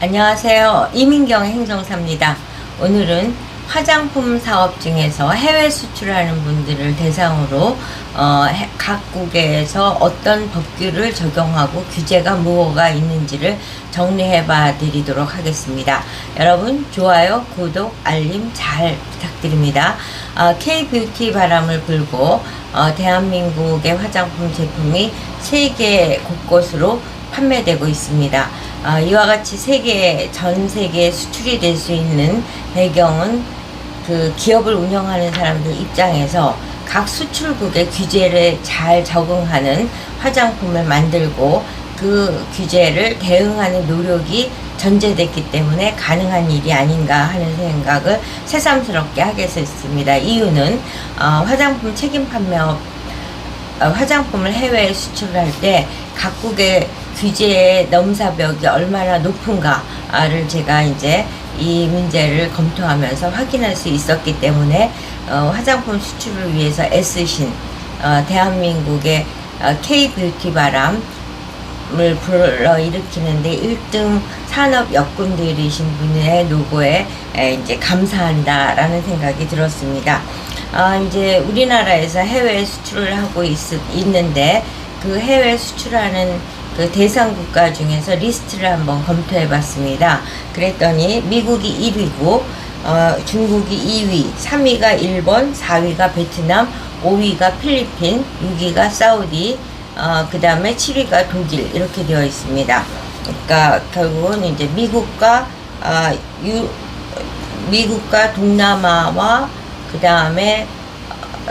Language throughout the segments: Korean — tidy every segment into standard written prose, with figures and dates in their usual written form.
안녕하세요. 이민경 행정사입니다. 오늘은 화장품 사업 중에서 해외 수출하는 분들을 대상으로 각국에서 어떤 법규를 적용하고 규제가 뭐가 있는지를 정리해 봐 드리도록 하겠습니다. 여러분 좋아요, 구독, 알림 잘 부탁드립니다. K-뷰티 바람을 불고 대한민국의 화장품 제품이 세계 곳곳으로 판매되고 있습니다. 이와 같이 전 세계에 수출이 될 수 있는 배경은 그 기업을 운영하는 사람들 입장에서 각 수출국의 규제를 잘 적응하는 화장품을 만들고 그 규제를 대응하는 노력이 전제됐기 때문에 가능한 일이 아닌가 하는 생각을 새삼스럽게 하게 됐습니다. 이유는 화장품 책임 판매업 화장품을 해외에 수출할 때 각국의 규제의 넘사벽이 얼마나 높은가를 제가 이제 이 문제를 검토하면서 확인할 수 있었기 때문에 화장품 수출을 위해서 애쓰신 대한민국의 K-뷰티 바람을 불러일으키는데 1등 산업 역군들이신 분의 노고에 이제 감사한다라는 생각이 들었습니다. 이제 우리나라에서 해외 수출을 하고 있는데 그 해외 수출하는 그 대상 국가 중에서 리스트를 한번 검토해 봤습니다. 그랬더니 미국이 1위고 중국이 2위, 3위가 일본, 4위가 베트남, 5위가 필리핀, 6위가 사우디, 그 다음에 7위가 독일 이렇게 되어 있습니다. 그러니까 결국은 이제 미국과 동남아와 그 다음에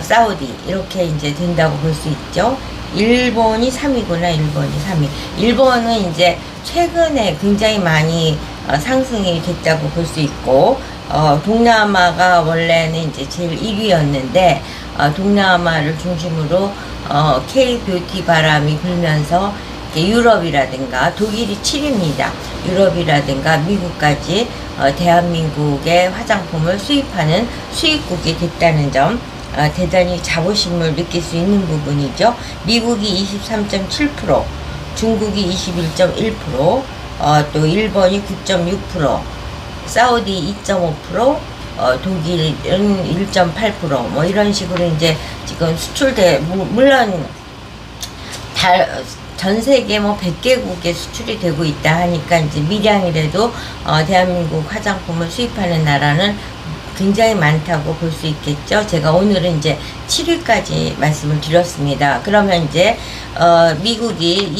사우디 이렇게 이제 된다고 볼 수 있죠. 일본이 3위구나. 일본이 3위. 일본은 이제 최근에 굉장히 많이 상승이 됐다고 볼 수 있고, 동남아가 원래는 이제 제일 1위였는데, 동남아를 중심으로 K-뷰티 바람이 불면서 유럽이라든가 독일이 7위입니다. 유럽이라든가 미국까지 대한민국의 화장품을 수입하는 수입국이 됐다는 점 대단히 자부심을 느낄 수 있는 부분이죠. 미국이 23.7%, 중국이 21.1%, 또 일본이 9.6%, 사우디 2.5%, 독일은 1.8%, 뭐 이런 식으로 이제 지금 물론 전 세계 뭐 100개국에 수출이 되고 있다 하니까 이제 미량이라도 대한민국 화장품을 수입하는 나라는 굉장히 많다고 볼 수 있겠죠. 제가 오늘은 이제 7위까지 말씀을 드렸습니다. 그러면 이제 미국이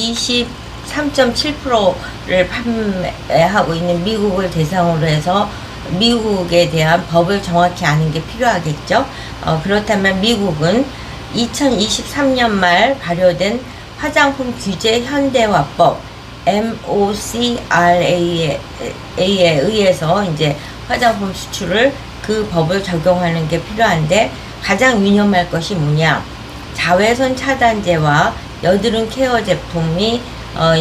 23.7%를 판매하고 있는 미국을 대상으로 해서 미국에 대한 법을 정확히 아는 게 필요하겠죠. 그렇다면 미국은 2023년 말 발효된 화장품 규제 현대화법 MOCRA에 의해서 이제 화장품 수출을 그 법을 적용하는 게 필요한데 가장 유념할 것이 뭐냐? 자외선 차단제와 여드름 케어 제품이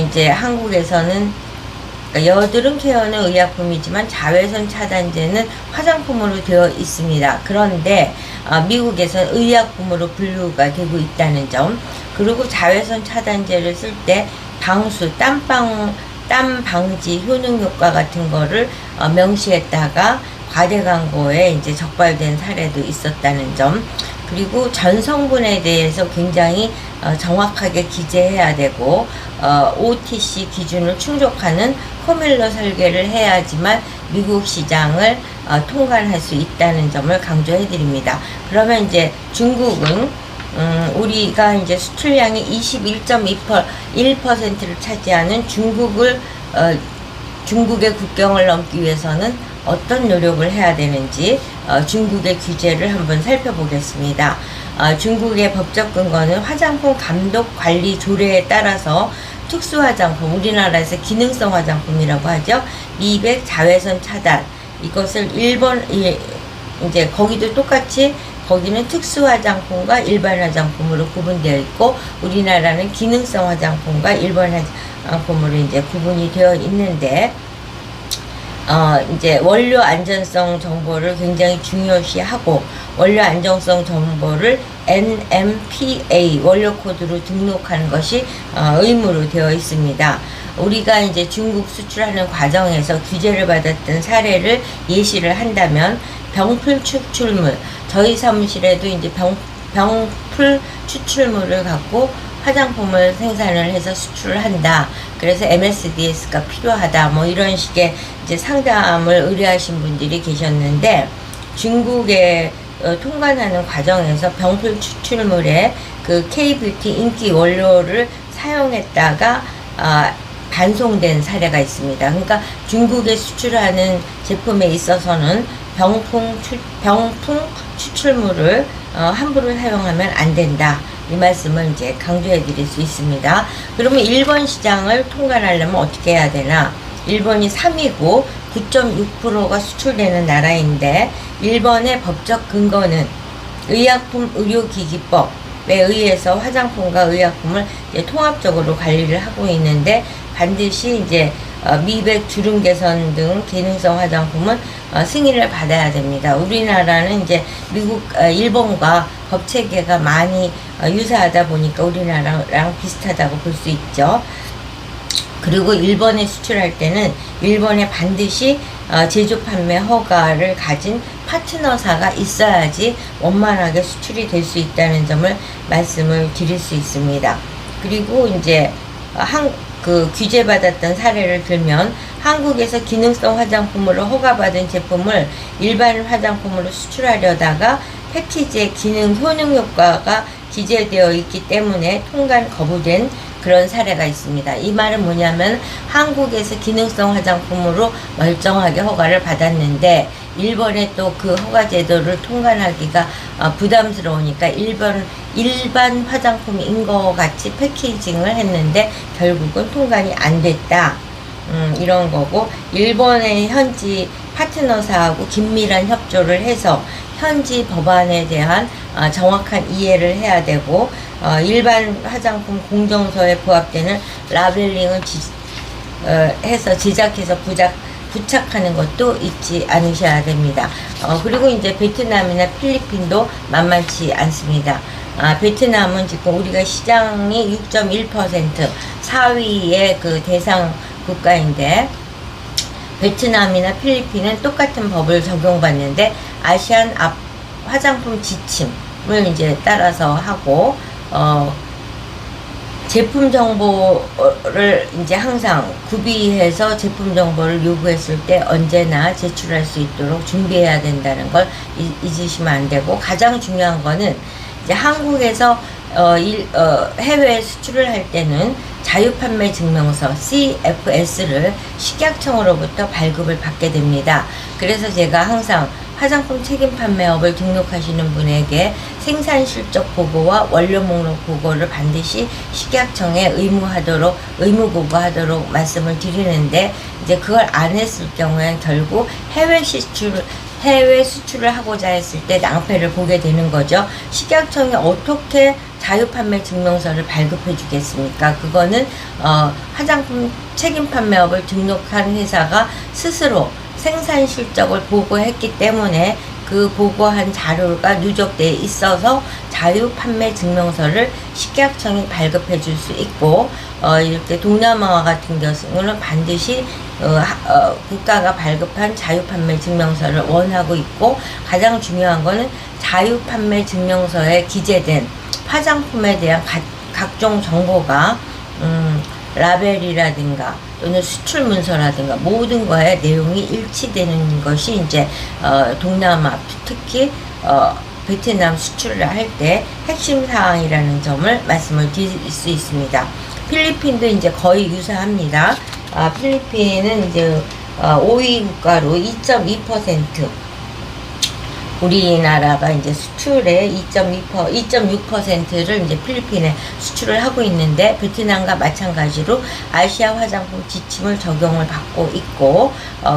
이제 한국에서는 그러니까 여드름 케어는 의약품이지만 자외선 차단제는 화장품으로 되어 있습니다. 그런데 미국에서는 의약품으로 분류가 되고 있다는 점, 그리고 자외선 차단제를 쓸 때 방수, 땀 방지 효능 효과 같은 거를 명시했다가 과대 광고에 이제 적발된 사례도 있었다는 점, 그리고 전 성분에 대해서 굉장히 정확하게 기재해야 되고 OTC 기준을 충족하는 포뮬러 설계를 해야지만 미국 시장을 통과할 수 있다는 점을 강조해 드립니다. 그러면 이제 중국은 우리가 이제 수출량이 21.1%를 차지하는 중국의 국경을 넘기 위해서는 어떤 노력을 해야 되는지 중국의 규제를 한번 살펴보겠습니다. 중국의 법적 근거는 화장품 감독 관리 조례에 따라서 특수 화장품, 우리나라에서 기능성 화장품이라고 하죠. 미백, 자외선 차단, 이것을 이제 거기도 똑같이 거기는 특수 화장품과 일반 화장품으로 구분되어 있고 우리나라는 기능성 화장품과 일반 화장품으로 이제 구분이 되어 있는데 이제 원료 안전성 정보를 굉장히 중요시하고 원료 안정성 정보를 NMPA 원료 코드로 등록하는 것이 의무로 되어 있습니다. 우리가 이제 중국 수출하는 과정에서 규제를 받았던 사례를 예시를 한다면 병풀 추출물, 저희 사무실에도 이제 병풀 추출물을 갖고 화장품을 생산을 해서 수출을 한다. 그래서 MSDS가 필요하다. 뭐 이런 식의 이제 상담을 의뢰하신 분들이 계셨는데, 중국에 통관하는 과정에서 병풀 추출물에 그 K-뷰티 인기 원료를 사용했다가 반송된 사례가 있습니다. 그러니까 중국에 수출하는 제품에 있어서는 병풍 추출물을 함부로 사용하면 안 된다. 이 말씀을 이제 강조해 드릴 수 있습니다. 그러면 일본 시장을 통관하려면 어떻게 해야 되나? 일본이 3위고 9.6%가 수출되는 나라인데, 일본의 법적 근거는 의약품 의료기기법에 의해서 화장품과 의약품을 이제 통합적으로 관리를 하고 있는데, 반드시 이제 미백, 주름 개선 등 기능성 화장품은 승인을 받아야 됩니다. 우리나라는 이제 일본과 법 체계가 많이 유사하다 보니까 우리나라랑 비슷하다고 볼 수 있죠. 그리고 일본에 수출할 때는 일본에 반드시 제조 판매 허가를 가진 파트너사가 있어야지 원만하게 수출이 될 수 있다는 점을 말씀을 드릴 수 있습니다. 그리고 이제 그 규제받았던 사례를 들면, 한국에서 기능성 화장품으로 허가받은 제품을 일반 화장품으로 수출하려다가 패키지에 기능 효능 효과가 기재되어 있기 때문에 통관 거부된 그런 사례가 있습니다. 이 말은 뭐냐면, 한국에서 기능성 화장품으로 멀쩡하게 허가를 받았는데 일본에 또 그 허가 제도를 통관하기가 부담스러우니까 일반 화장품인 것 같이 패키징을 했는데 결국은 통관이 안 됐다. 이런 거고, 일본의 현지 파트너사하고 긴밀한 협조를 해서 현지 법안에 대한 정확한 이해를 해야 되고, 일반 화장품 공정서에 부합되는 라벨링을 해서 제작해서 부착하는 것도 잊지 않으셔야 됩니다. 그리고 이제 베트남이나 필리핀도 만만치 않습니다. 베트남은 지금 우리가 시장이 6.1%, 4위의 그 대상 국가인데, 베트남이나 필리핀은 똑같은 법을 적용받는데 아시안 화장품 지침을 이제 따라서 하고, 제품 정보를 이제 항상 구비해서 제품 정보를 요구했을 때 언제나 제출할 수 있도록 준비해야 된다는 걸 잊으시면 안 되고, 가장 중요한 거는 이제 한국에서 해외 수출을 할 때는 자유판매 증명서 CFS를 식약청으로부터 발급을 받게 됩니다. 그래서 제가 항상 화장품 책임 판매업을 등록하시는 분에게 생산 실적 보고와 원료 목록 보고를 반드시 식약청에 의무 보고하도록 말씀을 드리는데, 이제 그걸 안 했을 경우엔 결국 해외 수출을 하고자 했을 때 낭패를 보게 되는 거죠. 식약청이 어떻게 자유판매 증명서를 발급해 주겠습니까? 그거는 화장품 책임 판매업을 등록한 회사가 스스로 생산 실적을 보고했기 때문에 그 보고한 자료가 누적돼 있어서 자유 판매 증명서를 식약청이 발급해 줄 수 있고, 이렇게 동남아와 같은 경우는 반드시 국가가 발급한 자유 판매 증명서를 원하고 있고, 가장 중요한 거는 자유 판매 증명서에 기재된 화장품에 대한 각종 정보가 라벨이라든가 또는 수출 문서라든가 모든 거에 내용이 일치되는 것이 이제 동남아, 특히 베트남 수출을 할 때 핵심 사항이라는 점을 말씀을 드릴 수 있습니다. 필리핀도 이제 거의 유사합니다. 필리핀은 이제 5위 국가로 2.2%, 우리나라가 이제 수출의 2.6%를 이제 필리핀에 수출을 하고 있는데, 베트남과 마찬가지로 아시아 화장품 지침을 적용을 받고 있고,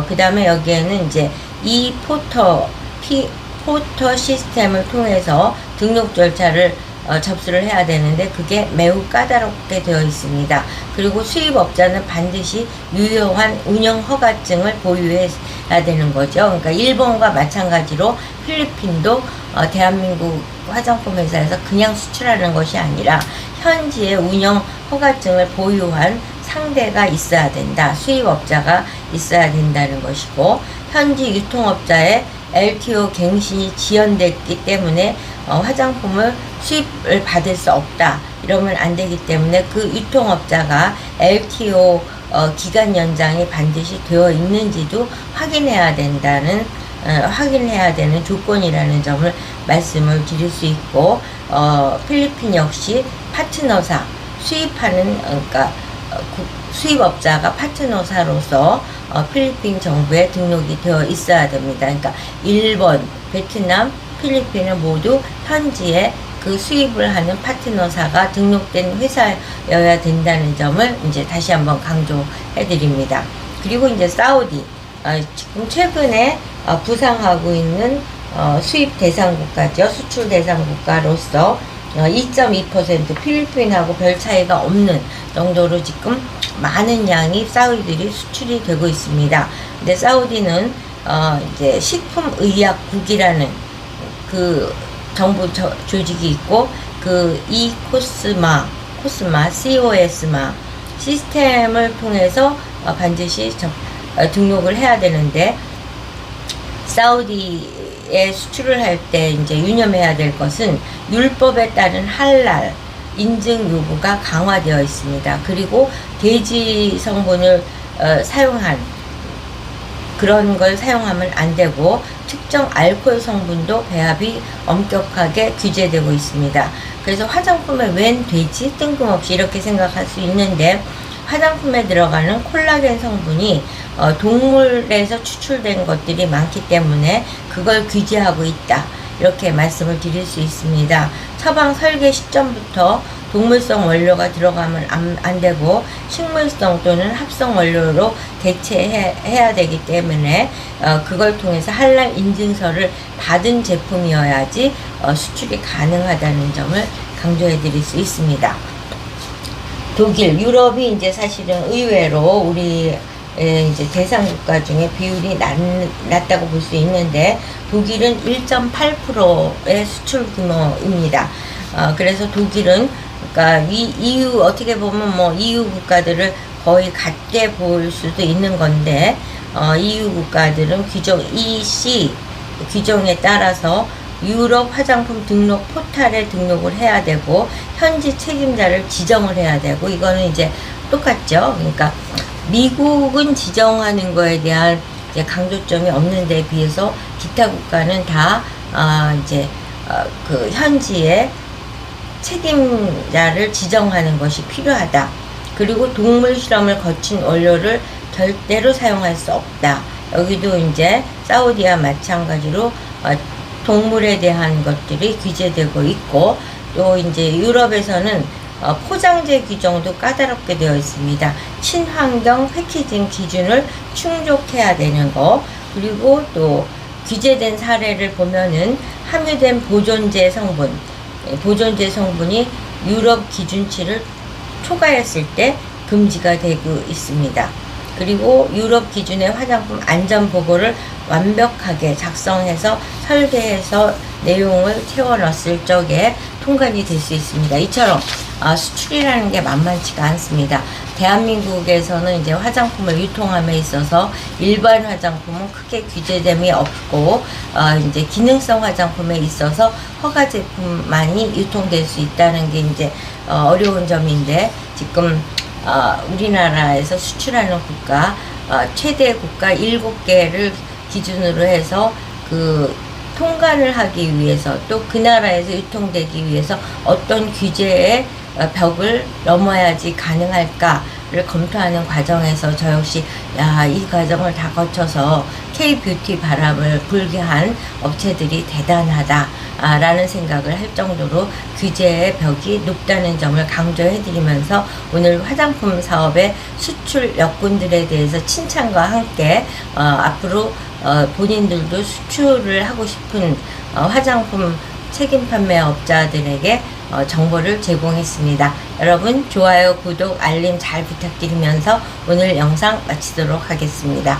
그 다음에 여기에는 이제 이 포터 시스템을 통해서 등록 절차를 접수를 해야 되는데 그게 매우 까다롭게 되어 있습니다. 그리고 수입업자는 반드시 유효한 운영 허가증을 보유해야 되는 거죠. 그러니까 일본과 마찬가지로 필리핀도 대한민국 화장품 회사에서 그냥 수출하는 것이 아니라 현지의 운영 허가증을 보유한 상대가 있어야 된다. 수입업자가 있어야 된다는 것이고, 현지 유통업자의 LTO 갱신이 지연됐기 때문에 화장품을 수입을 받을 수 없다. 이러면 안 되기 때문에 그 유통업자가 LTO 기간 연장이 반드시 되어 있는지도 확인해야 된다는 확인해야 되는 조건이라는 점을 말씀을 드릴 수 있고, 필리핀 역시 파트너사 수입하는 그러니까 수입업자가 파트너사로서 필리핀 정부에 등록이 되어 있어야 됩니다. 그러니까 일본, 베트남, 필리핀은 모두 현지에 그 수입을 하는 파트너사가 등록된 회사여야 된다는 점을 이제 다시 한번 강조해 드립니다. 그리고 이제 사우디, 지금 최근에 부상하고 있는 수입 대상 국가죠. 수출 대상 국가로서 2.2% 필리핀하고 별 차이가 없는 정도로 지금 많은 양이 사우디들이 수출이 되고 있습니다. 근데 사우디는 이제 식품의약국이라는 그 정부 조직이 있고, 그 코스마 COS마 시스템을 통해서 반드시 등록을 해야 되는데, 사우디에 수출을 할 때 이제 유념해야 될 것은 율법에 따른 할랄 인증 요구가 강화되어 있습니다. 그리고 돼지 성분을 사용한 그런 걸 사용하면 안 되고, 특정 알코올 성분도 배합이 엄격하게 규제되고 있습니다. 그래서 화장품에 웬 돼지? 뜬금없이 이렇게 생각할 수 있는데, 화장품에 들어가는 콜라겐 성분이 동물에서 추출된 것들이 많기 때문에 그걸 규제하고 있다. 이렇게 말씀을 드릴 수 있습니다. 처방 설계 시점부터 동물성 원료가 들어가면 안 되고, 식물성 또는 합성 원료로 대체해야 되기 때문에 그걸 통해서 할랄 인증서를 받은 제품이어야지 수출이 가능하다는 점을 강조해 드릴 수 있습니다. 독일, 유럽이 이제 사실은 의외로 우리 이제 대상 국가 중에 비율이 낮다고 볼 수 있는데, 독일은 1.8%의 수출 규모입니다. 그래서 독일은 그러니까 EU 어떻게 보면 뭐 EU 국가들을 거의 같게 볼 수도 있는 건데, EU 국가들은 규정 EC 규정에 따라서 유럽 화장품 등록 포탈에 등록을 해야 되고, 현지 책임자를 지정을 해야 되고, 이거는 이제 똑같죠. 그러니까 미국은 지정하는 거에 대한 이제 강조점이 없는 데 비해서 기타 국가는 다 이제 그 현지에 책임자를 지정하는 것이 필요하다. 그리고 동물 실험을 거친 원료를 절대로 사용할 수 없다. 여기도 이제 사우디와 마찬가지로 동물에 대한 것들이 규제되고 있고, 또 이제 유럽에서는 포장재 규정도 까다롭게 되어 있습니다. 친환경 패키징 기준을 충족해야 되는 거, 그리고 또 규제된 사례를 보면은 함유된 보존제 성분이 유럽 기준치를 초과했을 때 금지가 되고 있습니다. 그리고 유럽 기준의 화장품 안전 보고를 완벽하게 작성해서 설계해서 내용을 채워 넣었을 적에 통관이 될 수 있습니다. 이처럼 수출이라는 게 만만치가 않습니다. 대한민국에서는 이제 화장품을 유통함에 있어서 일반 화장품은 크게 규제됨이 없고, 이제 기능성 화장품에 있어서 허가 제품만이 유통될 수 있다는 게 이제 어려운 점인데, 지금 우리나라에서 수출하는 국가 최대 국가 7개를 기준으로 해서 그 통관을 하기 위해서, 또 그 나라에서 유통되기 위해서 어떤 규제의 벽을 넘어야지 가능할까를 검토하는 과정에서 저 역시 이 과정을 다 거쳐서 K-뷰티 바람을 불게 한 업체들이 대단하다 라는 생각을 할 정도로 규제의 벽이 높다는 점을 강조해 드리면서, 오늘 화장품 사업의 수출 여건들에 대해서 칭찬과 함께 앞으로 본인들도 수출을 하고 싶은 화장품 책임 판매업자들에게 정보를 제공했습니다. 여러분 좋아요, 구독, 알림 잘 부탁드리면서 오늘 영상 마치도록 하겠습니다.